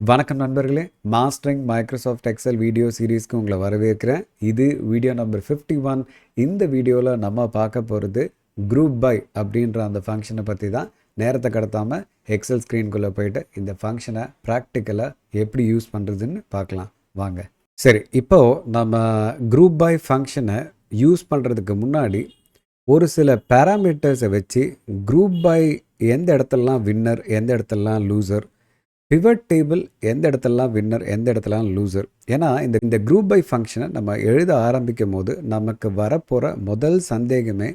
வணக்கம் நண்பர்களே, mastering Microsoft Excel video சீரீஸ்க்கு உங்களை வரவேற்கிறேன். இது வீடியோ நம்பர் 51. இந்த வீடியோவில் நம்ம பார்க்க போகிறது குரூப் பை அப்படின்ற அந்த ஃபங்க்ஷனை பற்றி தான். நேரத்தை கடத்தாமல் எக்ஸல் ஸ்க்ரீனுக்குள்ளே போயிட்டு இந்த ஃபங்க்ஷனை ப்ராக்டிக்கலாக எப்படி யூஸ் பண்ணுறதுன்னு பார்க்கலாம் வாங்க. சரி, இப்போது நம்ம குரூப் பை ஃபங்க்ஷனை யூஸ் பண்ணுறதுக்கு முன்னாடி ஒரு சில பேராமீட்டர்ஸை வச்சு குரூப் பை எந்த இடத்துலலாம் வின்னர், எந்த இடத்துலலாம் லூசர், பிவட் டேபிள் எந்த இடத்துலலாம் வின்னர், எந்த இடத்துலலாம் லூசர். ஏன்னா இந்த குரூப் பை ஃபங்க்ஷனை நம்ம எழுத ஆரம்பிக்கும் போது நமக்கு வரப்போகிற முதல் சந்தேகமே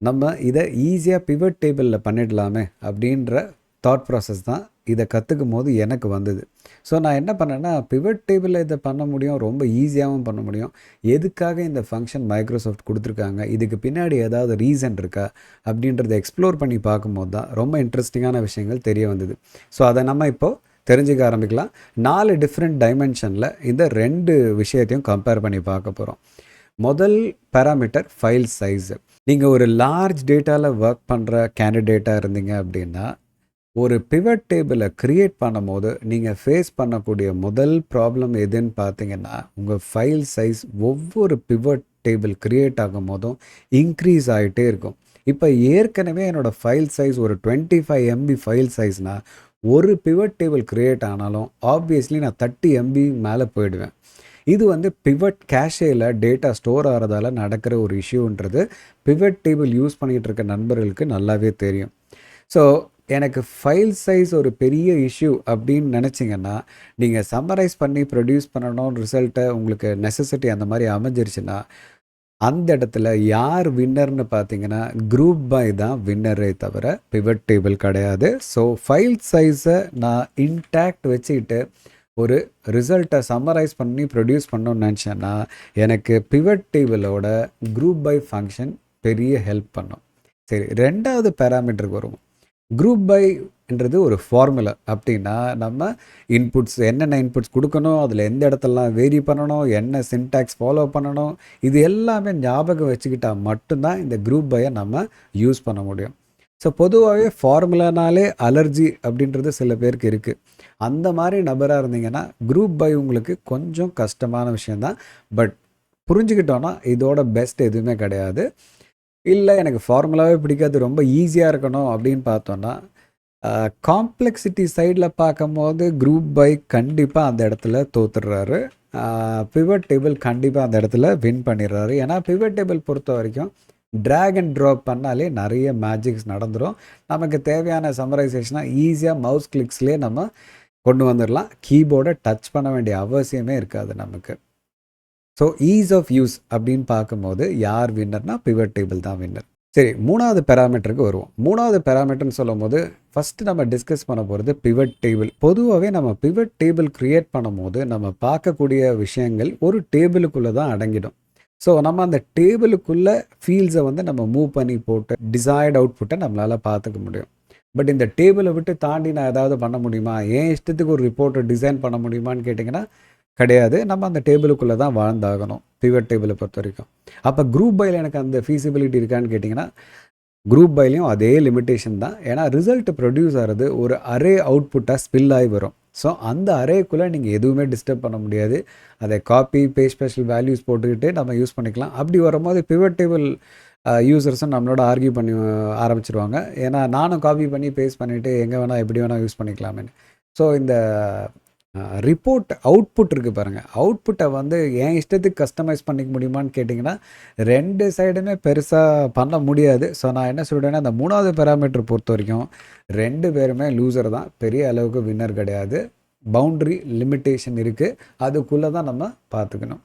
நம்ம இதை ஈஸியாக பிவட் டேபிளில் பண்ணிடலாமே அப்படின்ற தாட் ப்ராசஸ் தான். இதை கற்றுக்கும் போது எனக்கு வந்தது. ஸோ நான் என்ன பண்ணேன்னா, பிவட் டேபிளில் இதை பண்ண முடியும், ரொம்ப ஈஸியாகவும் பண்ண முடியும். எதுக்காக இந்த ஃபங்க்ஷன் மைக்ரோசாஃப்ட் கொடுத்துருக்காங்க, இதுக்கு பின்னாடி ஏதாவது ரீசன் இருக்கா அப்படின்றத எக்ஸ்ப்ளோர் பண்ணி பார்க்கும்போது தான் ரொம்ப இன்ட்ரெஸ்டிங்கான விஷயங்கள் தெரிய வந்தது. ஸோ அதை நம்ம இப்போது தெரிஞ்சுக்க ஆரம்பிக்கலாம். 4 டிஃப்ரெண்ட் டைமென்ஷனில் இந்த 2 விஷயத்தையும் கம்பேர் பண்ணி பார்க்க போகிறோம். முதல் பேராமீட்டர் ஃபைல் சைஸு. நீங்கள் ஒரு லார்ஜ் டேட்டாவில் ஒர்க் பண்ணுற கேண்டிடேட்டாக இருந்தீங்க அப்படின்னா, ஒரு பிவட் டேபிளை க்ரியேட் பண்ணும் போது நீங்கள் ஃபேஸ் பண்ணக்கூடிய முதல் ப்ராப்ளம் எதுன்னு பார்த்தீங்கன்னா, உங்கள் ஃபைல் சைஸ் ஒவ்வொரு பிவட் டேபிள் க்ரியேட் ஆகும் போதும் இன்க்ரீஸ் ஆகிட்டே இருக்கும். இப்போ ஏற்கனவே என்னோடய ஃபைல் சைஸ் ஒரு 25 MB ஃபைல் சைஸ்னால், ஒரு பிவட் டேபிள் க்ரியேட் ஆனாலும் ஆப்வியஸ்லி நான் 30 MB மேலே போயிடுவேன். இது பிவட் கேஷேயில் டேட்டா ஸ்டோர் ஆகிறதால நடக்கிற ஒரு இஷ்யூன்றது பிவட் டேபிள் யூஸ் பண்ணிகிட்டு இருக்க நண்பர்களுக்கு நல்லாவே தெரியும். ஸோ எனக்கு ஃபைல் சைஸ் ஒரு பெரிய இஷ்யூ அப்படின்னு நினச்சிங்கன்னா, நீங்கள் சம்மரைஸ் பண்ணி ப்ரொடியூஸ் பண்ணணும் ரிசல்ட்டை, உங்களுக்கு நெசசிட்டி அந்த மாதிரி அமைஞ்சிருச்சுன்னா, அந்த இடத்துல யார் வின்னர்னு பார்த்தீங்கன்னா, குரூப் பை தான் வின்னரே தவிர பிவட் டேபிள் கிடையாது. ஸோ ஃபைல் சைஸை நான் இன்டாக்ட் வச்சுக்கிட்டு ஒரு ரிசல்ட்டை சம்மரைஸ் பண்ணி ப்ரொடியூஸ் பண்ணணும்னு நினச்சேன்னா, எனக்கு பிவட் டேபிளோட குரூப் பை ஃபங்க்ஷன் பெரிய ஹெல்ப் பண்ணும். சரி, 2வது பேராமீட்டருக்கு வருவோம். குரூப் பைன்றது ஒரு ஃபார்முலா. அப்படின்னா நம்ம இன்புட்ஸ், என்னென்ன இன்புட்ஸ் கொடுக்கணும், அதில் எந்த இடத்துலலாம் வேரி பண்ணணும், என்ன சின்டாக்ஸ் ஃபாலோ பண்ணணும், இது எல்லாமே ஞாபகம் வச்சுக்கிட்டால் மட்டும்தான் இந்த குரூப் பையை நம்ம யூஸ் பண்ண முடியும். ஸோ பொதுவாகவே ஃபார்முலானாலே அலர்ஜி அப்படின்றது சில பேருக்கு இருக்குது. அந்த மாதிரி நபராக இருந்தீங்கன்னா குரூப் பை உங்களுக்கு கொஞ்சம் கஷ்டமான விஷயந்தான். பட் புரிஞ்சுக்கிட்டோன்னா இதோட பெஸ்ட் எதுவுமே கிடையாது. இல்லை எனக்கு ஃபார்முலாவே பிடிக்காது, ரொம்ப ஈஸியாக இருக்கணும் அப்படின்னு பார்த்தோன்னா, காம்ப்ளெக்சிட்டி சைடில் பார்க்கும்போது குரூப் பை கண்டிப்பாக அந்த இடத்துல தோத்துடுறாரு. பிவட் டேபிள் கண்டிப்பாக அந்த இடத்துல வின் பண்ணிடுறாரு. ஏன்னா பிவட் டேபிள் பொறுத்த வரைக்கும் ட்ராக் அண்ட் ட்ராப் பண்ணாலே நிறைய மேஜிக்ஸ் நடந்துடும். நமக்கு தேவையான சம்மரைசேஷனாக ஈஸியாக மவுஸ் கிளிக்ஸ்லேயே நம்ம கொண்டு வந்துடலாம். கீபோர்டை டச் பண்ண வேண்டிய அவசியமே இருக்காது நமக்கு. ஸோ ஈஸ் ஆஃப் யூஸ் அப்படின்னு பார்க்கும்போது யார் வின்னர்னா பிவட் டேபிள் தான் வின்னர். சரி, 3வது பேராமீட்டருக்கு வருவோம். 3வது பேராமீட்டர்னு சொல்லும் போது ஃபஸ்ட்டு நம்ம டிஸ்கஸ் பண்ண போகிறது பிவட் டேபிள். பொதுவாகவே நம்ம பிவட் டேபிள் க்ரியேட் பண்ணும் போது நம்ம பார்க்கக்கூடிய விஷயங்கள் ஒரு டேபிளுக்குள்ளே தான் அடங்கிடும். ஸோ நம்ம அந்த டேபிளுக்குள்ளே ஃபீல்ட்ஸை நம்ம மூவ் பண்ணி போட்டு டிசைர்ட் அவுட்புட்டை நம்மளால் பார்த்துக்க முடியும். பட் இந்த டேபிளை விட்டு தாண்டி நான் ஏதாவது பண்ண முடியுமா, ஏன் இஷ்டத்துக்கு ஒரு ரிப்போர்ட்டை டிசைன் பண்ண முடியுமான்னு கேட்டிங்கன்னா கிடையாது. நம்ம அந்த டேபிளுக்குள்ளே தான் வாழ்ந்தாகணும் பிவட் டேபிளை பொறுத்த வரைக்கும். அப்போ குரூப் பையில் எனக்கு அந்த ஃபீஸிபிலிட்டி இருக்கான்னு கேட்டிங்கன்னா, குரூப் பைலையும் அதே லிமிட்டேஷன் தான். ஏன்னா ரிசல்ட் ப்ரொடியூஸ் ஆகிறது ஒரு அரே அவுட்புட்டாக ஸ்பில் ஆகி வரும். ஸோ அந்த அரேக்குள்ளே நீங்கள் எதுவுமே டிஸ்டர்ப் பண்ண முடியாது. அதை காப்பி பேஸ்ட் ஸ்பெஷல் வேல்யூஸ் போட்டுக்கிட்டு நம்ம யூஸ் பண்ணிக்கலாம். அப்படி வரும்போது பிவட் டேபிள் யூசர்ஸும் நம்மளோட ஆர்கியூ பண்ணி ஆரம்பிச்சிருவாங்க. ஏன்னா நானும் காப்பி பண்ணி பேஸ்ட் பண்ணிவிட்டு எங்கே வேணால் எப்படி வேணால் யூஸ் பண்ணிக்கலாமேன்னு. ஸோ இந்த ரிப்போர்ட் அவுட்புட் இருக்குது பாருங்கள், அவுட்புட்டை என் இஷ்டத்துக்கு கஸ்டமைஸ் பண்ணிக்க முடியுமான்னு கேட்டிங்கன்னா 2 சைடுமே பெருசாக பண்ண முடியாது. ஸோ நான் என்ன சொல்கிறேன்னா, அந்த 3வது பேராமீட்டர் பொறுத்த வரைக்கும் 2 பேருமே லூசர் தான், பெரிய அளவுக்கு வின்னர் கிடையாது. பவுண்ட்ரி லிமிட்டேஷன் இருக்குது, அதுக்குள்ளே தான் நம்ம பார்த்துக்கணும்.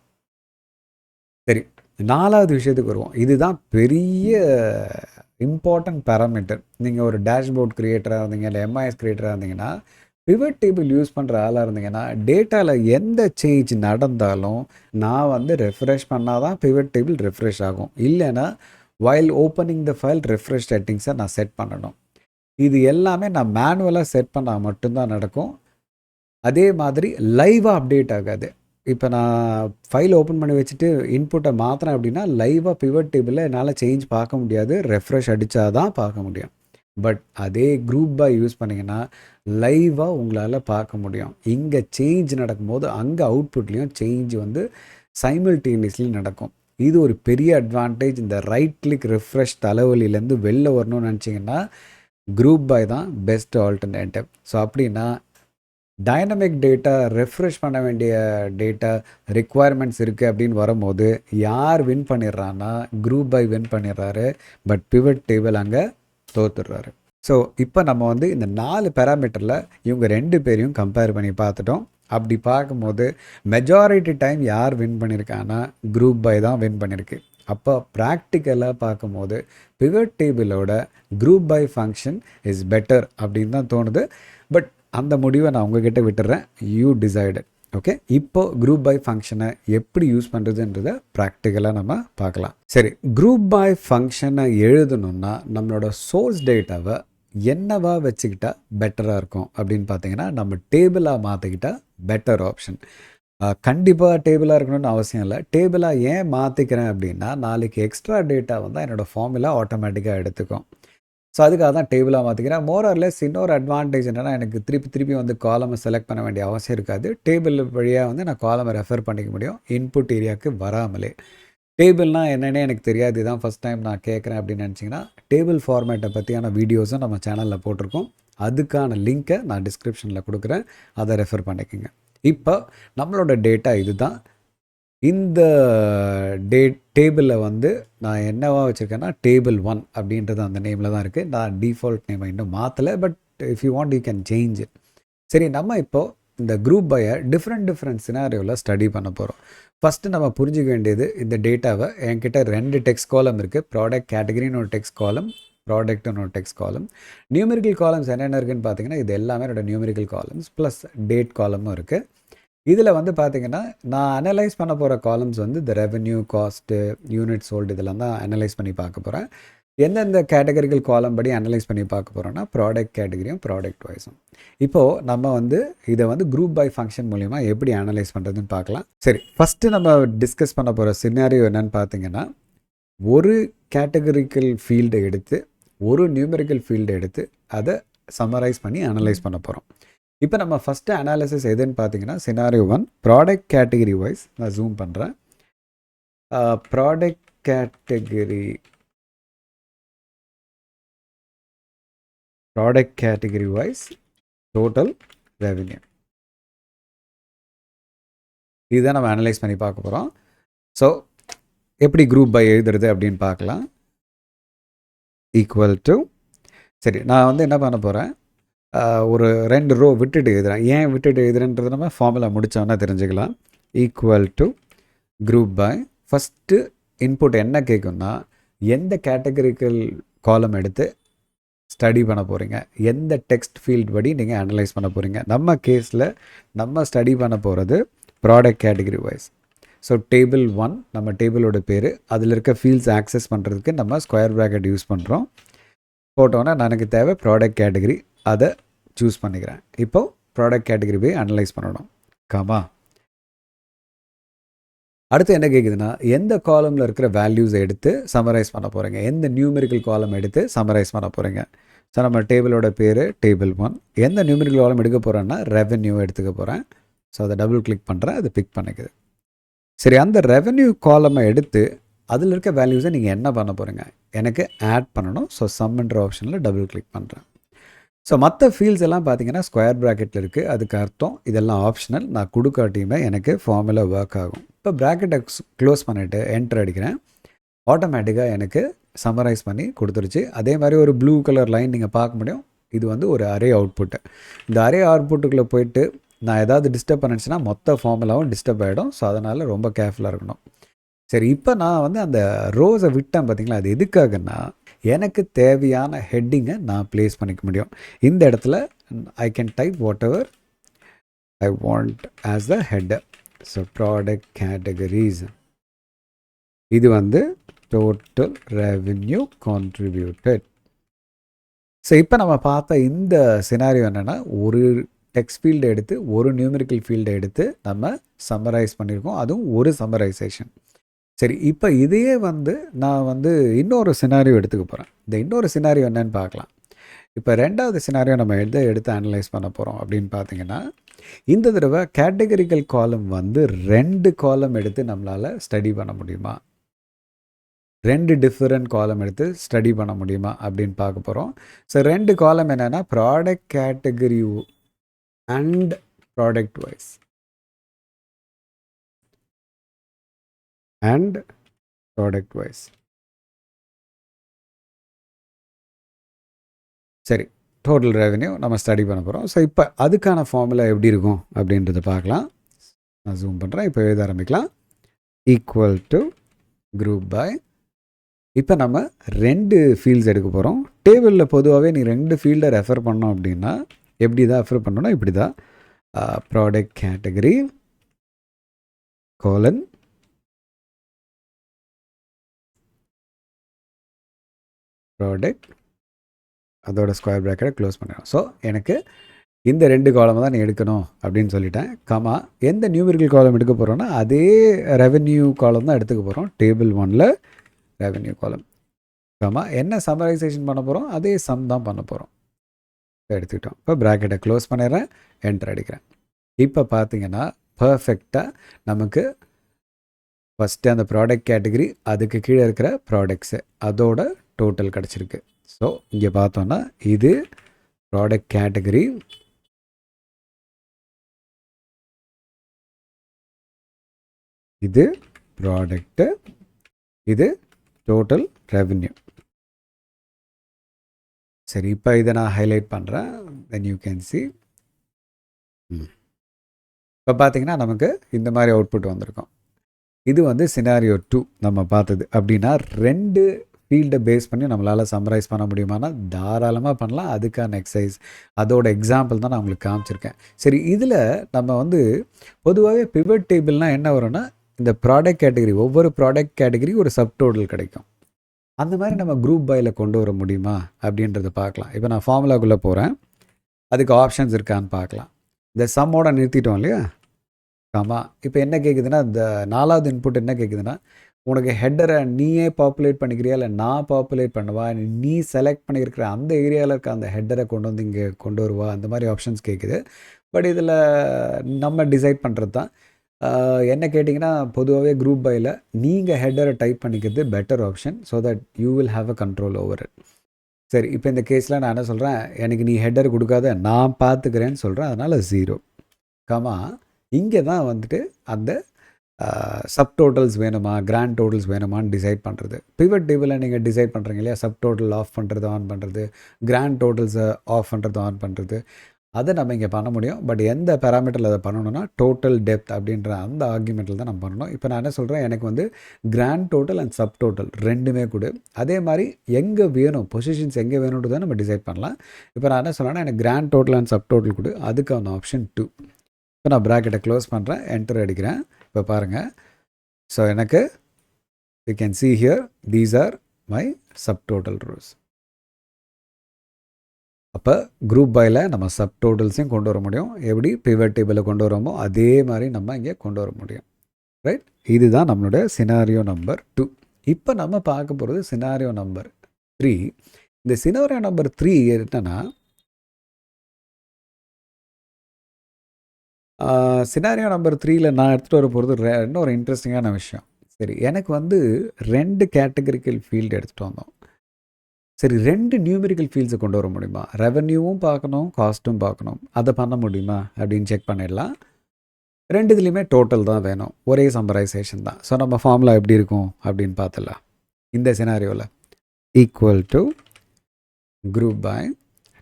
சரி, 4வது விஷயத்துக்கு வருவோம். இதுதான் பெரிய இம்பார்ட்டன்ட் பேராமீட்டர். நீங்கள் ஒரு டேஷ்போர்ட் க்ரியேட்டராக இருந்தீங்க, இல்லை MIS க்ரியேட்டராக இருந்தீங்கன்னா, பிவட் டேபிள் யூஸ் பண்ணுற ஆளாக இருந்தீங்கன்னா, டேட்டாவில் எந்த சேஞ்ச் நடந்தாலும் நான் ரெஃப்ரெஷ் பண்ணால் தான் பிவட் டேபிள் ரெஃப்ரெஷ் ஆகும். இல்லைன்னா while opening the file refresh செட்டிங்ஸை நான் செட் பண்ணணும். இது எல்லாமே நான் மேனுவலாக செட் பண்ணால் மட்டும்தான் நடக்கும். அதே மாதிரி லைவாக அப்டேட் ஆகாது. இப்போ நான் ஃபைல் ஓப்பன் பண்ணி வச்சுட்டு இன்புட்டை மாற்றினேன் அப்படின்னா லைவாக பிவட் டேபிளில் என்னால் சேஞ்ச் பார்க்க முடியாது. ரெஃப்ரெஷ் அடித்தா தான் பார்க்க முடியும். பட் அதே குரூப் பை யூஸ் பண்ணிங்கன்னா லைவாக உங்களால் பார்க்க முடியும். இங்கே சேஞ்ச் நடக்கும்போது அங்கே அவுட்புட்லேயும் சேஞ்ச் வந்து சைமல்டேனியஸ்லி நடக்கும். இது ஒரு பெரிய அட்வான்டேஜ். இந்த ரைட் கிளிக் ரெஃப்ரெஷ் தலைவலியிலேருந்து வெளில வரணும்னு நினச்சிங்கன்னா குரூப் பை தான் பெஸ்ட் ஆல்டர்னேட்டிவ். ஸோ அப்படின்னா டைனமிக் டேட்டா ரெஃப்ரெஷ் பண்ண வேண்டிய டேட்டா ரிக்குவயர்மெண்ட்ஸ் இருக்குது அப்படின்னு வரும்போது யார் வின் பண்ணிடுறான்னா குரூப் பை வின் பண்ணிடுறாரு. பட் பிவட் டேபிள் அங்கே தோத்துடுறாரு. ஸோ இப்போ நம்ம வந்து இந்த 4 பேராமீட்டரில் இவங்க 2 பேரையும் கம்பேர் பண்ணி பார்த்துட்டோம். அப்படி பார்க்கும்போது மெஜாரிட்டி டைம் யார் வின் பண்ணியிருக்காங்கன்னா குரூப் பை தான் வின் பண்ணியிருக்கு. அப்போ ப்ராக்டிக்கலாக பார்க்கும்போது பிவட் டேபிளோட group by function is better அப்படின்னு தான் தோணுது. பட் அந்த முடிவை நான் உங்ககிட்ட விட்டுறேன். You decide. ஓகே, இப்போ குரூப் பை ஃபங்க்ஷனை எப்படி யூஸ் பண்ணுறதுன்றதை ப்ராக்டிக்கலாக நம்ம பார்க்கலாம். சரி, குரூப் பை ஃபங்க்ஷனை எழுதணுன்னா நம்மளோட சோர்ஸ் டேட்டாவை என்னவா வச்சுக்கிட்டா பெட்டராக இருக்கும் அப்படின்னு பார்த்தீங்கன்னா நம்ம டேபிளாக மாற்றிக்கிட்டால் பெட்டர் ஆப்ஷன். கண்டிப்பாக டேபிளாக இருக்கணும்னு அவசியம் இல்லை. டேபிளாக ஏன் மாற்றிக்கிறேன் அப்படின்னா நாளைக்கு எக்ஸ்ட்ரா டேட்டா வந்து என்னோடய ஃபார்முலா ஆட்டோமேட்டிக்காக எடுத்துக்கும். ஸோ அதுக்காக தான் டேபிளாக மாற்றிக்கிறேன். மோர் ஆர் லெஸ் இன்னொரு அட்வான்டேஜ் என்னென்னா எனக்கு திருப்பி வந்து காலமை செலக்ட் பண்ண வேண்டிய அவசியம் இருக்காது. டேபிள் வழியாக வந்து நான் காலமை ரெஃபர் பண்ணிக்க முடியும் இன்புட் ஏரியாவுக்கு வராமலே. டேபிள்னால் என்னென்னே எனக்கு தெரியாது, இதுதான் ஃபஸ்ட் டைம் நான் கேட்குறேன் அப்படின்னு நினச்சிங்கன்னா டேபிள் ஃபார்மேட்டை பற்றியான வீடியோஸும் நம்ம சேனலில் போட்டிருக்கோம். அதுக்கான லிங்க்கை நான் டிஸ்கிரிப்ஷனில் கொடுக்குறேன், அதை ரெஃபர் பண்ணிக்கோங்க. இப்போ நம்மளோட டேட்டா இது தான். இந்த டேபிளில் வந்து நான் என்னவா வச்சுருக்கேன்னா டேபிள் 1 அப்படின்றது அந்த நேமில் தான் இருக்குது. நான் டிஃபால்ட் நேமை இன்னும் மாற்றலை. But if you want you can change it. சரி, நம்ம இப்போது இந்த குரூப் பையை டிஃப்ரெண்ட் சினாரியோவில் ஸ்டடி பண்ண போகிறோம். ஃபஸ்ட்டு நம்ம புரிஞ்சிக்க வேண்டியது, இந்த டேட்டாவை என்கிட்ட 2 டெக்ஸ்ட் காலம் இருக்குது. ப்ராடக்ட் கேட்டகரின்னு ஒரு டெக்ஸ்ட் காலம், ப்ராடக்ட்னு ஒரு டெக்ஸ்ட் காலம். நியூமெரிக்கல் காலம்ஸ் என்னென்ன இருக்குதுன்னு பார்த்தீங்கன்னா இது எல்லாமே என்னோட நியூமெரிக்கல் காலம்ஸ் ப்ளஸ் டேட் காலமும் இருக்குது. இதில் வந்து பார்த்திங்கன்னா நான் அனலைஸ் பண்ண போகிற காலம்ஸ் வந்து இந்த ரெவென்யூ, காஸ்ட்டு, யூனிட் சோல்டு இதெல்லாம் தான் அனலைஸ் பண்ணி பார்க்க போகிறேன். எந்தெந்த கேட்டகரிக்கல் காலம் படி அனலைஸ் பண்ணி பார்க்க போகிறோன்னா ப்ராடக்ட் கேட்டகரியும் ப்ராடக்ட் வைஸும். இப்போது நம்ம வந்து இதை வந்து குரூப் பை ஃபங்க்ஷன் மூலிமா எப்படி அனலைஸ் பண்ணுறதுன்னு பார்க்கலாம். சரி, ஃபஸ்ட்டு நம்ம டிஸ்கஸ் பண்ண போகிற சினாரியோ என்னென்னு பார்த்தீங்கன்னா ஒரு கேட்டகரிக்கல் ஃபீல்டை எடுத்து ஒரு நியூமெரிக்கல் ஃபீல்டை எடுத்து அதை சம்மரைஸ் பண்ணி அனலைஸ் பண்ண போகிறோம். இப்போ நம்ம ஃபஸ்ட்டு அனாலிசிஸ் எதுன்னு பார்த்தீங்கன்னா சினாரியோ 1 ப்ராடக்ட் கேட்டகரி வைஸ். நான் ஜூம் பண்ணுறேன். Product category wise total revenue இதுதான் நம்ம அனலைஸ் பண்ணி பார்க்க போகிறோம். ஸோ எப்படி குரூப் பை எழுதுறது அப்படின்னு பார்க்கலாம். ஈக்குவல் டு, சரி நான் வந்து என்ன பண்ண போகிறேன், ஒரு 2 ரோ விட்டுட்டு எழுதுகிறேன். ஏன் விட்டுட்டு எழுதுறேன்றது நம்ம ஃபார்முலா முடித்தோன்னா தெரிஞ்சுக்கலாம். Equal to group by, first input என்ன கேட்கும்னா எந்த கேட்டகரிக்கல் காலம் எடுத்து ஸ்டடி பண்ண போகிறீங்க, எந்த டெக்ஸ்ட் ஃபீல்ட் படி நீங்கள் அனலைஸ் பண்ண போகிறீங்க. நம்ம கேஸில் நம்ம ஸ்டடி பண்ண போகிறது product category wise. So table 1 நம்ம டேபிளோட பேர், அதில் இருக்க ஃபீல்ட்ஸ் ஆக்சஸ் பண்ணுறதுக்கு நம்ம ஸ்கொயர் ப்ராக்கெட் யூஸ் பண்ணுறோம். போட்டோன்னா எனக்கு தேவை ப்ராடக்ட் கேட்டகரி, அதை சூஸ் பண்ணிக்கிறேன். இப்போது ப்ராடக்ட் கேட்டகரி போய் அனலைஸ் பண்ணணும். காமா அடுத்து என்ன கேட்குதுன்னா எந்த காலமில் இருக்கிற வேல்யூஸை எடுத்து சம்மரைஸ் பண்ண போகிறீங்க, எந்த நியூமெரிக்கல் காலம் எடுத்து சம்மரைஸ் பண்ண போகிறீங்க. ஸோ நம்ம டேபிளோட பேர் டேபிள் 1, எந்த நியூமெரிக்கல் காலம் எடுக்க போகிறேன்னா ரெவென்யூ எடுத்துக்க போகிறேன். ஸோ அதை டபுள் கிளிக் பண்ணுறேன், அது பிக் பண்ணிக்குது. சரி, அந்த ரெவென்யூ காலமை எடுத்து அதில் இருக்க வேல்யூஸை நீங்கள் என்ன பண்ண போகிறீங்க, எனக்கு ஆட் பண்ணணும். ஸோ சம்ன்ற ஆப்ஷனில் டபுள் கிளிக் பண்ணுறேன். ஸோ மற்ற ஃபீல்ட்ஸ் எல்லாம் பார்த்தீங்கன்னா ஸ்கொயர் ப்ராக்கெட்டில் இருக்குது. அதுக்கு அர்த்தம் இதெல்லாம் ஆப்ஷனல், நான் கொடுக்காட்டியுமே எனக்கு ஃபார்முலா ஒர்க் ஆகும். இப்போ ப்ராக்கெட்டை க்ளோஸ் பண்ணிவிட்டு என்டர் அடிக்கிறேன். ஆட்டோமேட்டிக்காக எனக்கு சம்மரைஸ் பண்ணி கொடுத்துருச்சு. அதே மாதிரி ஒரு ப்ளூ கலர் லைன் நீங்கள் பார்க்க முடியும். இது வந்து ஒரு அரே அவுட்புட்டு. இந்த அரே அவுட்புட்டுக்குள்ளே போயிட்டு நான் ஏதாவது டிஸ்டர்ப் பண்ணிச்சுன்னா மொத்த ஃபார்முலாவும் டிஸ்டர்ப் ஆகிடும். ஸோ அதனால் ரொம்ப கேர்ஃபுல்லாக இருக்கணும். சரி, இப்போ நான் வந்து அந்த ரோஸை விட்டேன் பார்த்தீங்களா, அது எதுக்காகன்னா எனக்கு தேவையான ஹெட்டிங்கை நான் ப்ளேஸ் பண்ணிக்க முடியும். இந்த இடத்துல I can type what ever I want as the header. So product categories, இது வந்து டோட்டல் ரெவென்யூ கான்ட்ரிபியூட்டட். ஸோ இப்போ நம்ம பார்த்த இந்த சினாரியோ என்னென்னா ஒரு டெக்ஸ்ட் ஃபீல்டை எடுத்து ஒரு நியூமெரிக்கல் ஃபீல்டை எடுத்து நம்ம சம்மரைஸ் பண்ணியிருக்கோம். அதுவும் ஒரு சம்மரைசேஷன். சரி, இப்போ இதையே வந்து நான் வந்து இன்னொரு சினாரியோ எடுத்துக்க போகிறேன். இந்த இன்னொரு சினாரியோ என்னன்னு பார்க்கலாம். இப்போ ரெண்டாவது சினாரியோ நம்ம எடுத்து அனலைஸ் பண்ண போகிறோம் அப்படின்னு பார்த்தீங்கன்னா, இந்த தடவை கேட்டகரிக்கல் காலம் வந்து 2 காலம் எடுத்து நம்மளால் ஸ்டடி பண்ண முடியுமா, 2 டிஃப்ரெண்ட் காலம் எடுத்து ஸ்டடி பண்ண முடியுமா அப்படின்னு பார்க்க போகிறோம். ஸோ 2 காலம் என்னென்னா product category and product wise and product wise. சரி, டோட்டல் ரெவென்யூ நம்ம ஸ்டடி பண்ண போகிறோம். ஸோ இப்போ அதுக்கான ஃபார்முலா எப்படி இருக்கும் அப்படின்றத பார்க்கலாம். நான் ஜூம் பண்ணுறேன். இப்போ எழுத ஆரம்பிக்கலாம். Equal to group by. இப்போ நம்ம 2 ஃபீல்ட்ஸ் எடுக்க போகிறோம். டேபிளில் பொதுவாகவே நீ 2 ஃபீல்டை ரெஃபர் பண்ணோம் அப்படின்னா எப்படி தான் ரெஃபர் பண்ணணும்னா இப்படி தான், ப்ராடக்ட் கேட்டகரி கோலன் ப்ராடக்ட், அதோட ஸ்கொயர் ப்ராக்கெட்டை க்ளோஸ் பண்ணிடும். ஸோ எனக்கு இந்த 2 காலம் தான் நீ எடுக்கணும் அப்படின்னு சொல்லிட்டேன். கமா எந்த நியூமெரிக்கல் காலம் எடுக்க போகிறோன்னா அதே ரெவென்யூ காலம் தான் எடுத்துக்க போகிறோம். டேபிள் 1ல் ரெவென்யூ காலம். கமா என்ன சம்மரைசேஷன் பண்ண போகிறோம், அதே சம் தான் பண்ண போகிறோம். எடுத்துக்கிட்டோம். இப்போ ப்ராக்கெட்டை க்ளோஸ் பண்ணிடுறேன், என்டர் அடிக்கிறேன். இப்போ பார்த்தீங்கன்னா பர்ஃபெக்டாக நமக்கு ஃபஸ்ட்டு அந்த ப்ராடக்ட் கேட்டகரி, அதுக்கு கீழே இருக்கிற ப்ராடக்ட்ஸு, அதோட டோட்டல் கிடச்சிருக்கு. ஸோ இங்கே பார்த்தோன்னா இது ப்ராடக்ட் கேட்டகரி, இது ப்ராடக்ட்டு, இது டோட்டல் ரெவென்யூ. சரி, இப்போ இதை நான் ஹைலைட் பண்ணுறேன். Then you can see. இப்போ பார்த்தீங்கன்னா நமக்கு இந்த மாதிரி அவுட்புட் வந்திருக்கும். இது வந்து சினாரியோ 2 நம்ம பார்த்தது. அப்படின்னா 2 ஃபீல்டை பேஸ் பண்ணி நம்மளால் சம்மரைஸ் பண்ண முடியுமானா தாராளமாக பண்ணலாம். அதுக்கான எக்ஸசைஸ், அதோட எக்ஸாம்பிள் தான் நான் உங்களுக்கு காமிச்சிருக்கேன். சரி, இதில் நம்ம வந்து பொதுவாகவே பிவட் டேபிள்னால் என்ன வரும்னா, இந்த ப்ராடக்ட் கேட்டகரி, ஒவ்வொரு ப்ராடக்ட் கேட்டகரி ஒரு சப் டோட்டல் கிடைக்கும். அந்த மாதிரி நம்ம குரூப் பையில் கொண்டு வர முடியுமா அப்படின்றத பார்க்கலாம். இப்போ நான் ஃபார்முலாக்குள்ளே போகிறேன், அதுக்கு ஆப்ஷன்ஸ் இருக்கான்னு பார்க்கலாம். இந்த சம்மோட நிறுத்திட்டோம் இல்லையா. ஆமாம், இப்போ என்ன கேட்குதுன்னா, இந்த 4வது இன்புட் என்ன கேட்குதுன்னா, உனக்கு ஹெட்டரை நீயே பாப்புலேட் பண்ணிக்கிறியா இல்லை நான் பாப்புலேட் பண்ணுவா, நீ செலக்ட் பண்ணியிருக்கிற அந்த ஏரியாவில் இருக்க அந்த ஹெட்டரை கொண்டு வந்து இங்கே கொண்டு வருவா, அந்த மாதிரி ஆப்ஷன்ஸ் கேட்குது. பட் இதில் நம்ம டிசைட் பண்ணுறது தான். என்ன கேட்டிங்கன்னா, பொதுவாகவே குரூப் பையில் நீங்கள் ஹெட்டரை டைப் பண்ணிக்கிறது better option. So that you will have a control over it. சரி, இப்போ இந்த கேஸில் நான் என்ன சொல்கிறேன், எனக்கு நீ ஹெட்டர் கொடுக்காத, நான் பார்த்துக்கிறேன்னு சொல்கிறேன். அதனால் 0. கமா இங்கே தான் வந்துட்டு அந்த சப் டோட்டல்ஸ் வேணுமா, கிராண்ட் டோட்டல்ஸ் வேணுமான்னு டிசைட் பண்ணுறது. பிவட் டேபிளில் நீங்கள் டிசைட் பண்ணுறீங்க இல்லையா, சப் டோட்டல் ஆஃப் பண்ணுறது, ஆன் பண்ணுறது, கிராண்ட் டோட்டல்ஸை ஆஃப் பண்ணுறது, ஆன் பண்ணுறது, அதை நம்ம இங்கே பண்ண முடியும். பட் எந்த பேராமீட்டரில் அதை பண்ணணும்னா டோட்டல் டெப்த் அப்படின்ற அந்த ஆர்குமெண்ட்டில் தான் நம்ம பண்ணணும். இப்போ நான் என்ன சொல்கிறேன், எனக்கு வந்து grand total and sub total ரெண்டுமே கொடு. அதே மாதிரி எங்கே வேணும், பொசிஷன்ஸ் எங்கே வேணுன்றதை நம்ம டிசைட் பண்ணலாம். இப்போ நான் என்ன சொல்கிறேன்னா, எனக்கு grand total and sub total கொடு, அதுக்கான ஆப்ஷன் 2. இப்போ நான் ப்ராக்கெட்டை க்ளோஸ் பண்ணுறேன், என்டர் அடிக்கிறேன். இப்போ பாருங்கள், ஸோ எனக்கு you can see here these are my subtotal rows. அப்போ குரூப் பையில் நம்ம சப் டோட்டல்ஸையும் கொண்டு வர முடியும். எப்படி பிவட் டேபிளில் கொண்டு வரோமோ அதே மாதிரி நம்ம இங்கே கொண்டு வர முடியும். ரைட், இதுதான் நம்மளுடைய சினாரியோ நம்பர் 2. இப்போ நம்ம பார்க்க போகிறது சினாரியோ நம்பர் 3. இந்த சினாரியோ நம்பர் 3 என்னன்னா, சினாரியோ நம்பர் 3ல் நான் எடுத்துகிட்டு வர போகிறது இன்னொரு இன்ட்ரெஸ்டிங்கான விஷயம். சரி, எனக்கு வந்து 2 கேட்டகரிக்கல் ஃபீல்டு எடுத்துகிட்டு வந்தோம். சரி, 2 நியூமெரிக்கல் ஃபீல்ட்ஸை கொண்டு வர முடியுமா, ரெவென்யூவும் பார்க்கணும், காஸ்ட்டும் பார்க்கணும், அதை பண்ண முடியுமா அப்படின்னு செக் பண்ணிடலாம். 2 இதுலேயுமே டோட்டல் தான் வேணும், ஒரே சம்மரைசேஷன் தான். ஸோ நம்ம ஃபார்முலா எப்படி இருக்கும் அப்படின்னு பார்த்துடலாம். இந்த சினாரியோவில் ஈக்குவல் டு குரூப் பை,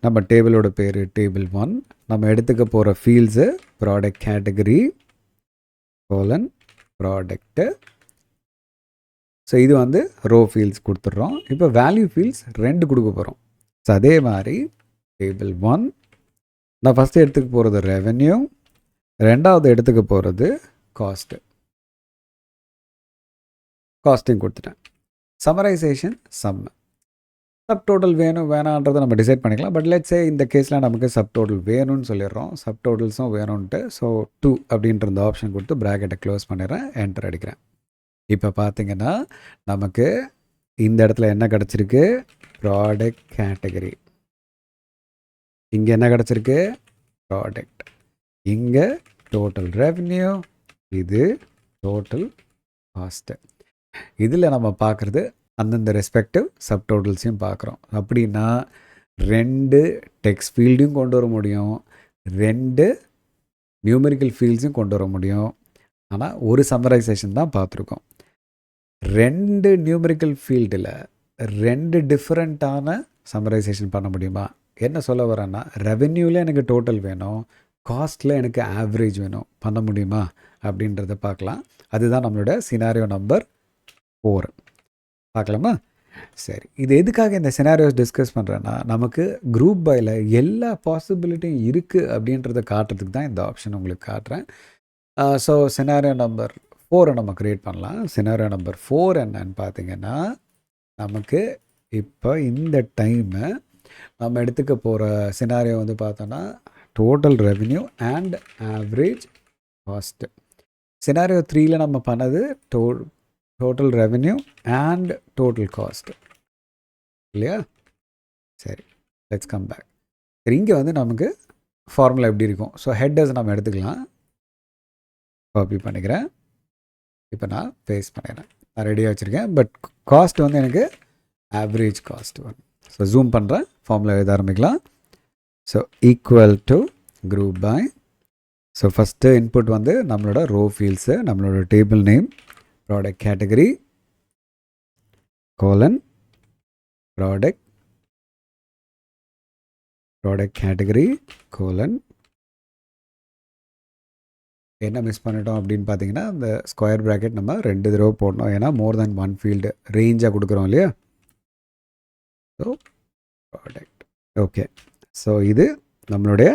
நம்ம டேபிளோட பேர் டேபிள் 1, நம்ம எடுத்துக்க போகிற fields product category colon product. So இது வந்து ரோ ஃபீல்ட்ஸ் கொடுத்துட்றோம். இப்போ வேல்யூ ஃபீல்ட்ஸ் 2 கொடுக்க போகிறோம். ஸோ அதே மாதிரி டேபிள் 1 நான் ஃபஸ்ட்டு எடுத்துக்க போகிறது ரெவென்யூ, 2வது எடுத்துக்க போகிறது காஸ்டிங் கொடுத்துட்டேன். Summarisation some. சப் டோட்டல் வேணும் வேணான்றதை நம்ம டிசைட் பண்ணிக்கலாம். பட் லெட்ஸே இந்த கேஸில் நமக்கு சப் டோட்டல் வேணும்னு சொல்லிடுறோம், சப் டோட்டல்ஸும் வேணும்ன்ட்டு. ஸோ 2 அப்படின்ற இந்த ஆப்ஷன் கொடுத்து ப்ராக்கெட்டை க்ளோஸ் பண்ணிடுறேன், என்டர் அடிக்கிறேன். இப்போ பார்த்தீங்கன்னா நமக்கு இந்த இடத்துல என்ன கிடச்சிருக்கு, ப்ராடக்ட் கேட்டகரி. இங்கே என்ன கிடச்சிருக்கு? ப்ராடக்ட். இங்கே டோட்டல் ரெவென்யூ, இது டோட்டல் காஸ்ட்டு. இதில் நம்ம பார்க்குறது அந்தந்த ரெஸ்பெக்டிவ் சப்டோட்டல்ஸையும் பார்க்குறோம். அப்படின்னா 2 டெக்ஸ்ட் ஃபீல்டையும் கொண்டு வர முடியும், 2 நியூமெரிக்கல் ஃபீல்ட்ஸையும் கொண்டு வர முடியும். ஆனால் ஒரு சம்மரைசேஷன் தான் பார்த்துருக்கோம். 2 நியூமெரிக்கல் ஃபீல்டில் 2 டிஃப்ரெண்ட்டான சம்மரைசேஷன் பண்ண முடியுமா? என்ன சொல்ல வரேன்னா, ரெவென்யூவில் எனக்கு டோட்டல் வேணும், காஸ்ட்டில் எனக்கு ஆவரேஜ் வேணும், பண்ண முடியுமா அப்படின்றத பார்க்கலாம். அதுதான் நம்மளோட சினாரியோ நம்பர் 4. பார்க்கலாமா? சரி, இது எதுக்காக இந்த சினாரியோஸ் டிஸ்கஸ் பண்ணுறேன்னா, நமக்கு குரூப் பையில் எல்லா பாசிபிலிட்டியும் இருக்குது அப்படின்றத காட்டுறதுக்கு தான் இந்த ஆப்ஷன் உங்களுக்கு காட்டுறேன். ஸோ சினாரியோ நம்பர் 4 நம்ம க்ரியேட் பண்ணலாம். சினாரியோ நம்பர் 4 என்னன்னு பார்த்தீங்கன்னா, நமக்கு இப்போ இந்த டைமு நம்ம எடுத்துக்க போகிற சினாரியோ வந்து பார்த்தோன்னா total revenue and average cost. Scenario 3ல் நம்ம பண்ணது total revenue and total cost இல்லையா? சரி, லெட்ஸ் கம் பேக். சரி, இங்கே வந்து நமக்கு ஃபார்முலா எப்படி இருக்கும்? ஸோ ஹெட்டர்ஸ் நம்ம எடுத்துக்கலாம். காப்பி பண்ணிக்கிறேன். இப்போ நான் பேஸ்ட் பண்ணிக்கிறேன். நான் ரெடியாக வச்சுருக்கேன். பட் காஸ்ட் வந்து எனக்கு ஆவரேஜ் காஸ்ட் வரும். ஸோ ஜூம் பண்ணுறேன், ஃபார்முலா எழுத ஆரம்பிக்கலாம். So equal to group by. So first input வந்து நம்மளோட ரோ ஃபீல்ட்ஸு, நம்மளோட table name, product category, colon, product category, colon. என்ன மிஸ் பண்ணிட்டோம் அப்படின்னு பார்த்தீங்கன்னா, அந்த ஸ்கொயர் ப்ராக்கெட் நம்ம 2 தடவை போடணும். ஏன்னா மோர் தென் 1 ஃபீல்டு ரேஞ்சாக கொடுக்குறோம் இல்லையா? So product. ஓகே, ஸோ இது நம்மளுடைய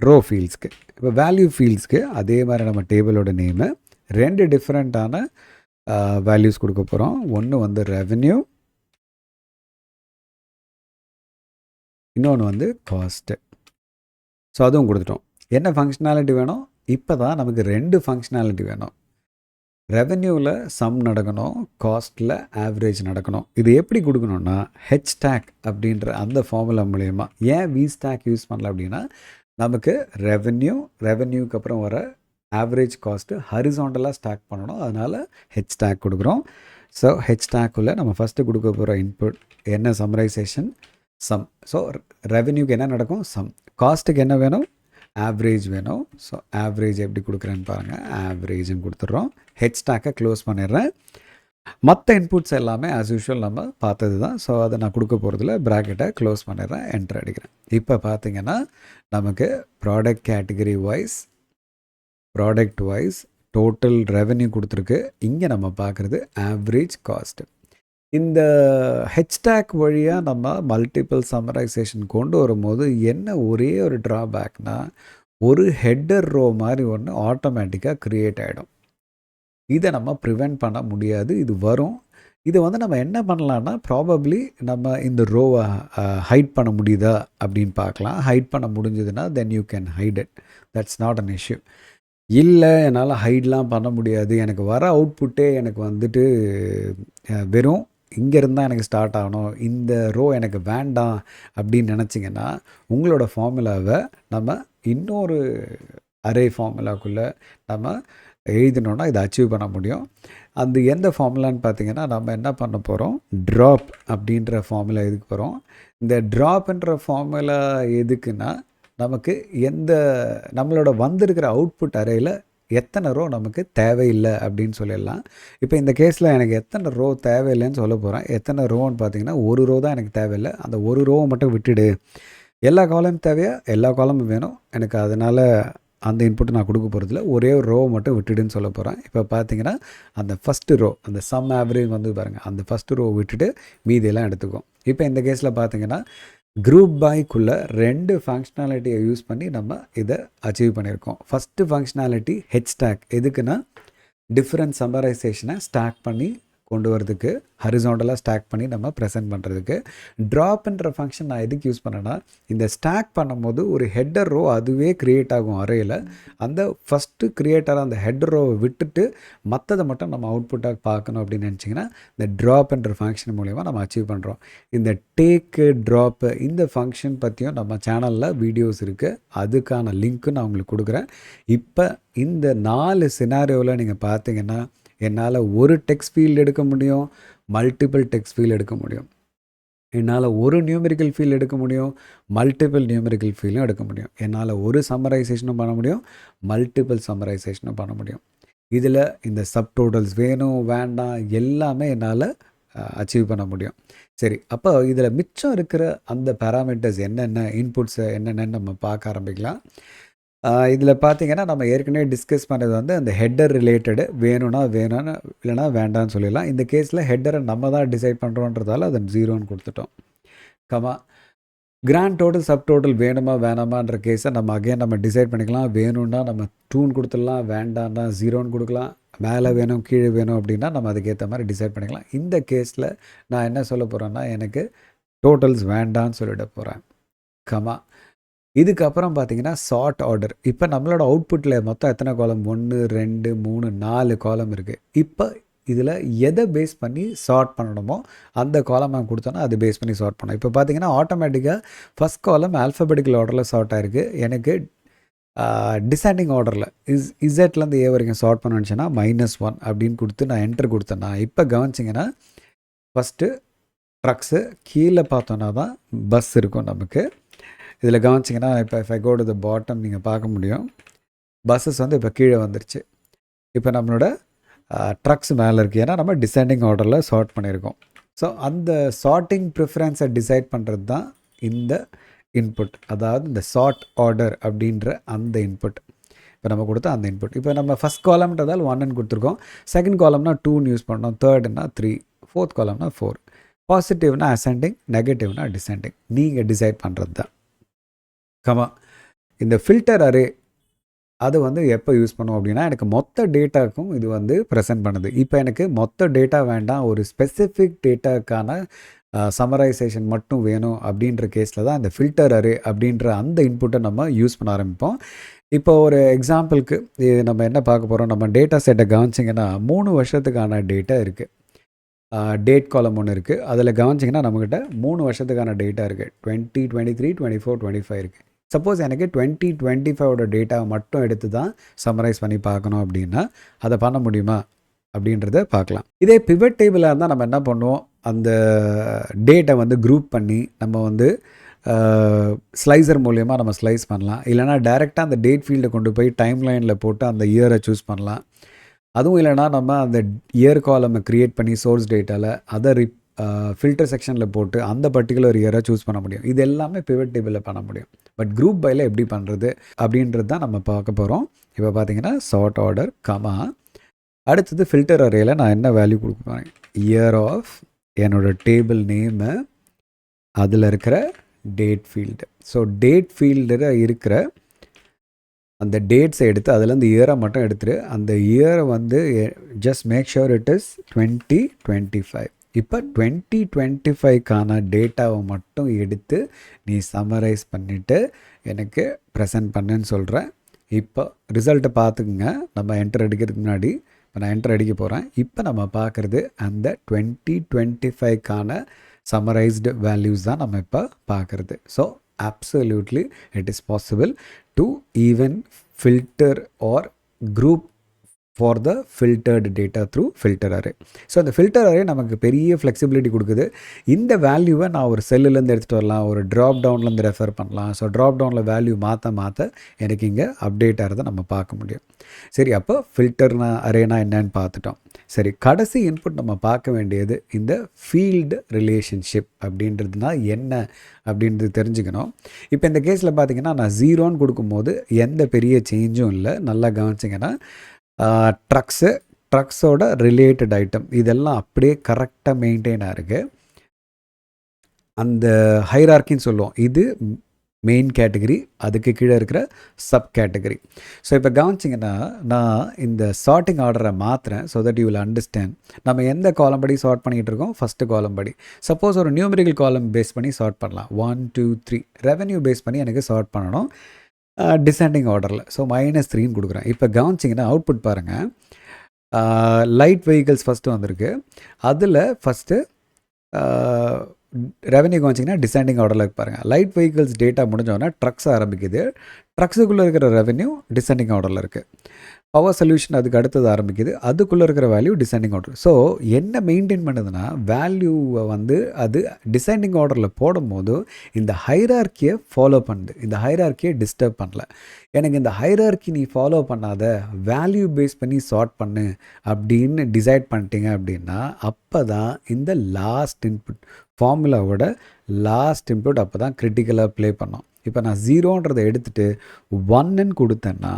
ரோ ஃபீல்ட்ஸ்க்கு. இப்போ வேல்யூ ஃபீல்ட்ஸ்க்கு அதே மாதிரி நம்ம டேபிளோட நேமு 2 டிஃப்ரெண்ட்டான வேல்யூஸ் கொடுக்க போகிறோம். ஒன்று வந்து ரெவென்யூ, இன்னொன்று வந்து காஸ்ட்டு. ஸோ அதுவும் கொடுத்துட்டோம். என்ன ஃபங்க்ஷனாலிட்டி வேணும்? இப்போ தான் நமக்கு 2 ஃபங்க்ஷனாலிட்டி வேணும். ரெவென்யூவில் சம் நடக்கணும், காஸ்ட்டில் ஆவரேஜ் நடக்கணும். இது எப்படி கொடுக்கணுன்னா, ஹெச் ஸ்டாக் அப்படின்ற அந்த ஃபார்முலா மூலயமா. ஏன் வி ஸ்டாக் யூஸ் பண்ணல அப்படின்னா, நமக்கு ரெவென்யூக்கு அப்புறம் வர ஆவரேஜ் காஸ்ட்டு ஹரிசாண்டலாக ஸ்டாக் பண்ணணும். அதனால் ஹெச் ஸ்டாக் கொடுக்குறோம். ஸோ ஹெச் ஸ்டாக்குள்ளே நம்ம ஃபஸ்ட்டு கொடுக்க போகிற இன்புட் என்ன? Summarisation, some. ஸோ ரெவென்யூக்கு என்ன நடக்கும்? சம். காஸ்ட்டுக்கு என்ன வேணும்? ஆவரேஜ் வேணும். ஸோ ஆவரேஜ் எப்படி கொடுக்குறேன்னு பாருங்கள். ஆவரேஜும் கொடுத்துட்றோம். ஹெச் ஸ்டாக்கை க்ளோஸ் பண்ணிடுறேன். மற்ற இன்புட்ஸ் எல்லாமே ஆஸ் யூஷுவல் நம்ம பார்த்தது தான். ஸோ அதை நான் கொடுக்க போகிறதுல ப்ராக்கெட்டை க்ளோஸ் பண்ணிடுறேன், என்டர் அடிக்கிறேன். இப்போ பார்த்தீங்கன்னா நமக்கு product category wise, product wise total revenue கொடுத்துருக்கு. இங்கே நம்ம பார்க்குறது ஆவரேஜ் காஸ்ட்டு. இந்த ஹெச்டாக் வழியாக நம்ம மல்டிபிள் சம்மரைசேஷன் கொண்டு வரும்போது என்ன ஒரே ஒரு ட்ராபேக்னா, ஒரு ஹெட்டர் ரோ மாதிரி ஒன்று ஆட்டோமேட்டிக்காக க்ரியேட் ஆகிடும். இதை நம்ம ப்ரிவெண்ட் பண்ண முடியாது. இது வரும். இதை வந்து நம்ம என்ன பண்ணலான்னா, ப்ராபப்ளி நம்ம இந்த ரோவை ஹைட் பண்ண முடியுதா அப்படின்னு பார்க்கலாம். ஹைட் பண்ண முடிஞ்சதுன்னா then you can height it. That's not an issue. இல்லை, என்னால் ஹைட்லாம் பண்ண முடியாது, எனக்கு வர அவுட்புட்டே எனக்கு வந்துட்டு வெறும் இங்கேருந்து தான் எனக்கு ஸ்டார்ட் ஆகணும், இந்த ரோ எனக்கு வேண்டாம் அப்படின்னு நினச்சிங்கன்னா, உங்களோட ஃபார்முலாவை நம்ம இன்னொரு அரே ஃபார்முலாக்குள்ளே நம்ம எழுதினோன்னா இதை அச்சீவ் பண்ண முடியும். அந்த எந்த ஃபார்முலான்னு பார்த்தீங்கன்னா, நம்ம என்ன பண்ண போகிறோம்? ட்ராப் அப்படின்ற ஃபார்முலா எதுக்கு போகிறோம்? இந்த ட்ராப்ன்ற ஃபார்முலா எதுக்குன்னா, நமக்கு நம்மளோட வந்திருக்கிற அவுட்புட் அரேயில் எத்தனை ரோ நமக்கு தேவையில்லை அப்படின்னு சொல்லிடலாம். இப்போ இந்த கேஸில் எனக்கு எத்தனை ரோ தேவையில்லைன்னு சொல்ல போகிறேன். எத்தனை ரோன்னு பார்த்தீங்கன்னா, ஒரு ரோ தான் எனக்கு தேவையில்லை. அந்த ஒரு ரோவை மட்டும் விட்டுடு. எல்லா காலமும் தேவையா? எல்லா காலமும் வேணும் எனக்கு. அதனால் அந்த இன்புட்டு நான் கொடுக்க போகிறதுல ஒரே ஒரு ரோவை மட்டும் விட்டுடுன்னு சொல்ல போகிறேன். இப்போ பார்த்தீங்கன்னா அந்த ஃபஸ்ட்டு ரோ, அந்த சம் ஆவரேஜ் வந்து பாருங்கள், அந்த ஃபஸ்ட்டு ரோ விட்டுட்டு மீதியெல்லாம் எடுத்துக்கும். இப்போ இந்த கேஸில் பார்த்தீங்கன்னா குரூப் பைக்குள்ளே 2 ஃபங்க்ஷனாலிட்டியை யூஸ் பண்ணி நம்ம இதை அச்சீவ் பண்ணியிருக்கோம். First functionality H stack. எதுக்குன்னா, டிஃப்ரெண்ட் சம்மரைசேஷனை ஸ்டாக் பண்ணி கொண்டு வரதுக்கு, ஹரிசாண்டலாக ஸ்டாக் பண்ணி நம்ம ப்ரெசென்ட் பண்ணுறதுக்கு. ட்ராப்ன்ற ஃபங்க்ஷன் நான் எதுக்கு யூஸ் பண்ணேன்னா, இந்த ஸ்டாக் பண்ணும்போது ஒரு ஹெட்டர் ரோ அதுவே க்ரியேட் ஆகும் அரேயில். அந்த ஃபஸ்ட்டு க்ரியேட்டராக அந்த ஹெட்டர் ரோவை விட்டுட்டு மற்றதை மட்டும் நம்ம அவுட்புட்டாக பார்க்கணும் அப்படின்னு நினச்சிங்கன்னா, இந்த ட்ராப்ன்ற ஃபங்க்ஷன் மூலயமா நம்ம அச்சீவ் பண்ணுறோம். இந்த டேக்கு, ட்ராப்பு இந்த ஃபங்க்ஷன் பற்றியும் நம்ம சேனலில் வீடியோஸ் இருக்குது. அதுக்கான லிங்க்கு நான் உங்களுக்கு கொடுக்குறேன். இப்போ இந்த 4 சினாரியோவில் நீங்கள் பார்த்தீங்கன்னா, என்னால் ஒரு டெக்ஸ்ட் ஃபீல்டு எடுக்க முடியும், மல்டிபிள் டெக்ஸ்ட் ஃபீல்டு எடுக்க முடியும். என்னால் ஒரு நியூமெரிக்கல் ஃபீல்டு எடுக்க முடியும், மல்டிபிள் நியூமெரிக்கல் ஃபீல்டும் எடுக்க முடியும். என்னால் ஒரு சம்மரைசேஷனும் பண்ண முடியும், மல்டிபிள் சம்மரைசேஷனும் பண்ண முடியும். இதில் இந்த சப்டோட்டல்ஸ் வேணும் வேண்டாம் எல்லாமே என்னால் அச்சீவ் பண்ண முடியும். சரி, அப்போ இதில் மிச்சம் இருக்கிற அந்த பேராமீட்டர்ஸ் என்னென்ன, இன்புட்ஸை என்னென்னு நம்ம பார்க்க ஆரம்பிக்கலாம். இதில் பார்த்தீங்கன்னா நம்ம ஏற்கனவே டிஸ்கஸ் பண்ணது வந்து அந்த ஹெட்டர் ரிலேட்டடு வேணும்னா வேணும்னு, இல்லைனா வேண்டான்னு சொல்லிடலாம். இந்த கேஸில் ஹெட்டரை நம்ம தான் டிசைட் பண்ணுறோன்றதால அதை 0ன்னு கொடுத்துட்டோம். Comma grand total sub total வேணுமா வேணாமான்ற கேஸை நம்ம அகைன் நம்ம டிசைட் பண்ணிக்கலாம். வேணும்னா நம்ம 2ன்னு கொடுத்துடலாம், வேண்டாம்னா 0ன்னு கொடுக்கலாம். மேலே வேணும் கீழே வேணும் அப்படின்னா நம்ம அதுக்கேற்ற மாதிரி டிசைட் பண்ணிக்கலாம். இந்த கேஸில் நான் என்ன சொல்ல போகிறேன்னா, எனக்கு டோட்டல்ஸ் வேண்டான்னு சொல்லிட போகிறேன். கமா இதுக்கப்புறம் பார்த்தீங்கன்னா சார்ட் ஆர்டர். இப்போ நம்மளோட அவுட்புட்டில் மொத்தம் எத்தனை காலம்? 1 2 3 4 காலம் இருக்குது. இப்போ இதில் எதை பேஸ் பண்ணி சார்ட் பண்ணணுமோ அந்த காலம் நான் கொடுத்தோன்னா அது பேஸ் பண்ணி சார்ட் பண்ணணும். இப்போ பார்த்தீங்கன்னா ஆட்டோமேட்டிக்காக ஃபஸ்ட் காலம் ஆல்ஃபபெட்டிக்கல் ஆர்டரில் சார்ட் ஆகிருக்கு. எனக்கு டிசெண்டிங் ஆர்டரில் இசட்லேருந்து ஏ வரைக்கும் சார்ட் பண்ணணுச்சுன்னா -1 அப்படின்னு கொடுத்து நான் என்டர் கொடுத்தேன்னா, இப்போ கவனிச்சிங்கன்னா ஃபஸ்ட்டு ட்ரக்ஸு, கீழே பார்த்தோன்னா தான் பஸ் இருக்கும் நமக்கு. இதில் கவனிச்சிங்கன்னா இப்போ if I go to the bottom நீங்கள் பார்க்க முடியும், பஸ்ஸஸ் வந்து இப்போ கீழே வந்துருச்சு. இப்போ நம்மளோட ட்ரக்ஸ் மேலே இருக்குது, ஏன்னா நம்ம டிசெண்டிங் ஆர்டரில் சார்ட் பண்ணியிருக்கோம். ஸோ அந்த சார்ட்டிங் ப்ரிஃபரன்ஸை டிசைட் பண்ணுறது தான் இந்த இன்புட், அதாவது இந்த சார்ட் ஆர்டர் அப்படின்ற அந்த இன்புட். இப்போ நம்ம கொடுத்த அந்த இன்புட். இப்போ நம்ம ஃபஸ்ட் காலம்ன்றதால் 1ன்னு கொடுத்துருக்கோம், செகண்ட் காலம்னா 2ன்னு யூஸ் பண்ணோம், தேர்டுனா 3, ஃபோர்த் காலம்னா 4. பாசிட்டிவ்னா அசெண்டிங், நெகட்டிவ்னா டிசெண்டிங். நீங்கள் டிசைட் பண்ணுறது தான். கமா இந்த ஃபில்டர் அரே அது வந்து எப்போ யூஸ் பண்ணுவோம் அப்படின்னா, எனக்கு மொத்த டேட்டாவுக்கும் இது வந்து ப்ரெசென்ட் பண்ணுது. இப்போ எனக்கு மொத்த டேட்டா வேண்டாம், ஒரு ஸ்பெசிஃபிக் டேட்டாக்கான சம்மரைசேஷன் மட்டும் வேணும் அப்படின்ற கேஸில் தான் இந்த ஃபில்டர் அரே அப்படின்ற அந்த இன்புட்டை நம்ம யூஸ் பண்ண ஆரம்பிப்போம். இப்போ ஒரு எக்ஸாம்பிளுக்கு நம்ம என்ன பார்க்க போகிறோம், நம்ம டேட்டா செட்டை கவனிச்சிங்கன்னா 3 வருஷத்துக்கான டேட்டா இருக்குது. டேட் காலம் ஒன்று இருக்குது. அதில் கவனிச்சிங்கன்னா நம்மக்கிட்ட 3 வருஷத்துக்கான டேட்டா இருக்குது. 2023 24 25 இருக்குது. சப்போஸ் எனக்கு 2025 டேட்டாவை மட்டும் எடுத்து தான் சம்மரைஸ் பண்ணி பார்க்கணும் அப்படின்னா அதை பண்ண முடியுமா அப்படின்றத பார்க்கலாம். இதே பிவட் டேபிளாக இருந்தால் நம்ம என்ன பண்ணுவோம், அந்த டேட்டை வந்து குரூப் பண்ணி நம்ம வந்து ஸ்லைசர் மூலயமா நம்ம ஸ்லைஸ் பண்ணலாம். இல்லைனா டைரெக்டாக அந்த டேட் ஃபீல்டை கொண்டு போய் டைம் லைனில் போட்டு அந்த இயரை சூஸ் பண்ணலாம். அதுவும் இல்லைனா நம்ம அந்த இயர் காலமை க்ரியேட் பண்ணி சோர்ஸ் டேட்டாவில் அதை ஃபில்டர் செக்ஷனில் போட்டு அந்த பர்டிகுலர் இயரை சூஸ் பண்ண முடியும். இது எல்லாமே பிவட் டேபிளில் பண்ண முடியும். பட் குரூப் பையில் எப்படி பண்ணுறது அப்படின்றது தான் நம்ம பார்க்க போகிறோம். இப்போ பார்த்தீங்கன்னா சார்ட் ஆர்டர், கமா அடுத்தது ஃபில்டர் அரேயில் நான் என்ன வேல்யூ கொடுக்க போகிறேன், இயர் ஆஃப் என்னோடய டேபிள் நேமு, அதில் இருக்கிற டேட் ஃபீல்டு. ஸோ டேட் ஃபீல்டில் இருக்கிற அந்த டேட்ஸை எடுத்து அதுலேருந்து இயரை மட்டும் எடுத்துகிட்டு அந்த இயரை வந்து just make sure it is 2025. இப்போ 2025க்கான டேட்டாவை மட்டும் எடுத்து நீ சம்மரைஸ் பண்ணிவிட்டு எனக்கு ப்ரெசென்ட் பண்ணுன்னு சொல்கிறேன். இப்போ ரிசல்ட்டை பார்த்துக்குங்க. நம்ம என்டர் அடிக்கிறதுக்கு முன்னாடி இப்போ நான் என்டர் அடிக்க போகிறேன். இப்போ நம்ம பார்க்குறது அந்த 2025க்கான சம்மரைஸ்டு வேல்யூஸ் தான் நம்ம இப்போ பார்க்குறது. So absolutely it is possible to even filter or group for the filtered data through filter array. So அந்த ஃபில்டர் அரே நமக்கு பெரிய ஃப்ளெக்சிபிலிட்டி கொடுக்குது. இந்த வேல்யூவை நான் ஒரு செல்லுலேருந்து எடுத்துகிட்டு வரலாம், ஒரு ட்ராப் டவுன்லேருந்து ரெஃபர் பண்ணலாம். ஸோ ட்ராப் டவுனில் வேல்யூ மாற்ற எனக்கு இங்கே அப்டேட் ஆகிறத நம்ம பார்க்க முடியும். சரி, அப்போ ஃபில்டர்னா அரேனா என்னன்னு பார்த்துட்டோம். சரி, கடைசி இன்புட் நம்ம பார்க்க வேண்டியது இந்த ஃபீல்டு ரிலேஷன்ஷிப் அப்படின்றதுனா என்ன அப்படின்றது தெரிஞ்சுக்கணும். இப்போ இந்த கேஸில் பார்த்தீங்கன்னா நான் 0ன்னு கொடுக்கும்போது எந்த பெரிய சேஞ்சும் இல்லை. நல்லா கவனிச்சிங்கன்னா ட்ரக்ஸோட ரிலேட்டட் ஐட்டம் இதெல்லாம் அப்படியே கரெக்டாக மெயின்டைன் ஆகிருக்கு. அந்த ஹைரார்க்கின்னு சொல்லுவோம், இது மெயின் கேட்டகரி, அதுக்கு கீழே இருக்கிற சப் கேட்டகரி. ஸோ இப்போ கவனிச்சிங்கன்னா நான் இந்த சார்ட்டிங் ஆர்டரை மாற்றுறேன் so that you will understand. நம்ம எந்த காலம் படி சார்ட் பண்ணிகிட்டு இருக்கோம்? ஃபஸ்ட்டு காலம் படி. சப்போஸ் ஒரு நியூமரிக்கல் காலம் பேஸ் பண்ணி சார்ட் பண்ணலாம். 1 2 3 ரெவென்யூ பேஸ் பண்ணி எனக்கு சார்ட் பண்ணணும் டிசெண்டிங் ஆர்டரில். ஸோ -3ன்னு கொடுக்குறேன். இப்போ கவனிச்சிங்கன்னா அவுட்புட் பாருங்கள். லைட் வெஹிக்கிள்ஸ் ஃபஸ்ட்டு வந்திருக்கு. அதில் ஃபஸ்ட்டு ரெவன்யூ கவனிச்சிங்கன்னா டிசெண்டிங் ஆர்டரில் பாருங்கள். லைட் வெஹிக்கிள்ஸ் டேட்டா முடிஞ்சோன்னா ட்ரக்ஸ் ஆரம்பிக்குது. ட்ரக்ஸுக்குள்ளே இருக்கிற ரெவன்யூ டிசெண்டிங் ஆர்டரில் இருக்குது. பவர் சொல்யூஷன் அதுக்கு அடுத்தது ஆரம்பிக்குது. அதுக்குள்ளே இருக்கிற வேல்யூ டிசெண்டிங் ஆர்டர். ஸோ என்ன மெயின்டைன் பண்ணுதுன்னா வேல்யூவை வந்து அது டிசெண்டிங் ஆர்டரில் போடும்போது இந்த ஹைரார்க்கியை ஃபாலோ பண்ணுது. இந்த ஹைரார்க்கியை டிஸ்டர்ப் பண்ணல. எனக்கு இந்த ஹைரார்க்கி நீ ஃபாலோ பண்ணாத, வேல்யூ பேஸ் பண்ணி சார்ட் பண்ணு அப்படின்னு டிசைட் பண்ணிட்டீங்க அப்படின்னா அப்போ தான் இந்த லாஸ்ட் இன்புட் ஃபார்முலாவோட லாஸ்ட் இன்புட் அப்போ தான் கிரிட்டிக்கலாக ப்ளே பண்ணோம். இப்போ நான் 0ன்றதை எடுத்துகிட்டு 1ன்னு கொடுத்தேன்னா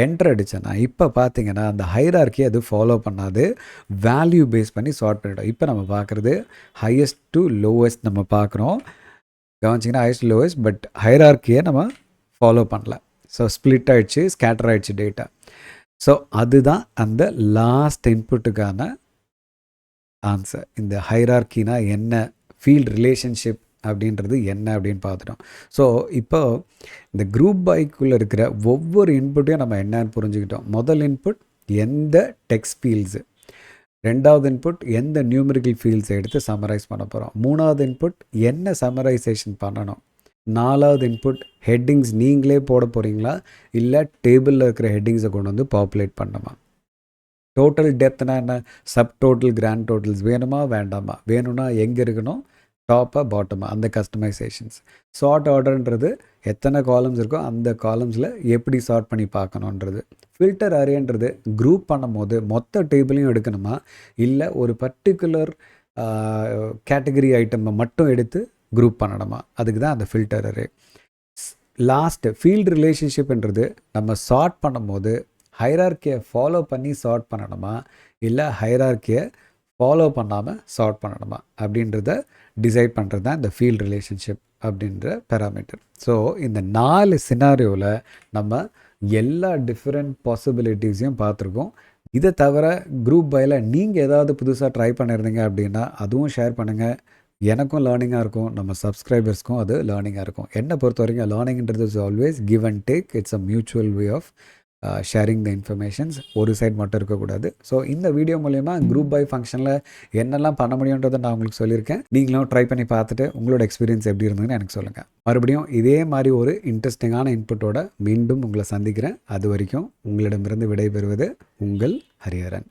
என்டர் அடித்தேன்னா இப்போ பார்த்தீங்கன்னா அந்த ஹைரார்க்கி அது ஃபாலோ பண்ணாது, வேல்யூ பேஸ் பண்ணி சார்ட் பண்ணிவிடும். இப்போ நம்ம பார்க்குறது ஹையஸ்ட் டு லோவஸ்ட் நம்ம பார்க்குறோம். கவனிச்சிங்கன்னா ஹையஸ்ட் லோவஸ்ட், பட் ஹைரார்க்கியை நம்ம ஃபாலோ பண்ணல. ஸோ ஸ்ப்ளிட் ஆகிடுச்சு, ஸ்கேட்டர் ஆகிடுச்சு டேட்டா. ஸோ அதுதான் அந்த லாஸ்ட் இன்புட்டுக்கான ஆன்சர். இந்த ஹைரார்க்கினா என்ன, ஃபீல்ட் ரிலேஷன்ஷிப் அப்படின்றது என்ன அப்படின்னு பார்த்துட்டோம். ஸோ இப்போ இந்த குரூப் பைக்குள்ளே இருக்கிற ஒவ்வொரு இன்புட்டையும் நம்ம என்னன்னு புரிஞ்சுக்கிட்டோம். முதல் இன்புட் எந்த டெக்ஸ்ட் ஃபீல்ட்ஸு, ரெண்டாவது இன்புட் எந்த நியூமரிக்கல் ஃபீல்ட்ஸை எடுத்து சம்மரைஸ் பண்ண போகிறோம், மூணாவது இன்புட் என்ன சம்மரைசேஷன் பண்ணணும், நாலாவது இன்புட் ஹெட்டிங்ஸ் நீங்களே போட போகிறீங்களா இல்லை டேபிளில் இருக்கிற ஹெட்டிங்ஸை கொண்டு வந்து பாப்புலேட் பண்ணணுமா, டோட்டல் டெப்த்னா என்ன, சப் டோட்டல் கிராண்ட் டோட்டல்ஸ் வேணுமா வேண்டாமா, வேணும்னா எங்கே இருக்கணும், டாப்பாக பாட்டமாக, அந்த கஸ்டமைசேஷன்ஸ். சார்ட் ஆர்டர்ன்றது எத்தனை காலம்ஸ் இருக்கோ அந்த காலம்ஸில் எப்படி சார்ட் பண்ணி பார்க்கணுன்றது. ஃபில்டர் அரேன்றது குரூப் பண்ணும்போது மொத்த டேபிளையும் எடுக்கணுமா இல்லை ஒரு பர்டிகுலர் கேட்டகரி ஐட்டமை மட்டும் எடுத்து குரூப் பண்ணணுமா, அதுக்கு தான் அந்த ஃபில்டர் அரே. லாஸ்ட்டு ஃபீல்டு ரிலேஷன்ஷிப்ன்றது நம்ம சார்ட் பண்ணும்போது ஹைரார்க்கியை ஃபாலோ பண்ணி சார்ட் பண்ணணுமா இல்லை ஹைரார்க்கியை ஃபாலோ பண்ணாமல் சார்ட் பண்ணணுமா அப்படின்றத டிசைட் பண்ணுறது தான் இந்த ஃபீல்ட் ரிலேஷன்ஷிப் அப்படின்ற பேராமீட்டர். ஸோ இந்த 4 சினாரியோவில் நம்ம எல்லா டிஃப்ரெண்ட் பாசிபிலிட்டிஸையும் பார்த்துருக்கோம். இதை தவிர குரூப் பையில் நீங்கள் ஏதாவது புதுசாக ட்ரை பண்ணியிருந்தீங்க அப்படின்னா அதுவும் ஷேர் பண்ணுங்கள். எனக்கும் லேர்னிங்காக இருக்கும், நம்ம சப்ஸ்கிரைபர்ஸ்க்கும் அது லேர்னிங்காக இருக்கும். என்னை பொறுத்த வரைக்கும் லேர்னிங்ன்றது is always give and take. It's a mutual way of sharing the informations. ஒரு சைட் மட்டும் இருக்கக்கூடாது. ஸோ இந்த வீடியோ மூலயமா குரூப் பை ஃபங்க்ஷனில் என்னெல்லாம் பண்ண முடியுன்றதை நான் உங்களுக்கு சொல்லியிருக்கேன். நீங்களும் ட்ரை பண்ணி பார்த்துட்டு உங்களோட எக்ஸ்பீரியன்ஸ் எப்படி இருந்ததுன்னு எனக்கு சொல்லுங்கள். மறுபடியும் இதே மாதிரி ஒரு இன்ட்ரெஸ்டிங்கான இன்புட்டோட மீண்டும் உங்களை சந்திக்கிறேன். அது வரைக்கும் உங்களிடமிருந்து விடைபெறுவது உங்கள் ஹரிஹரன்.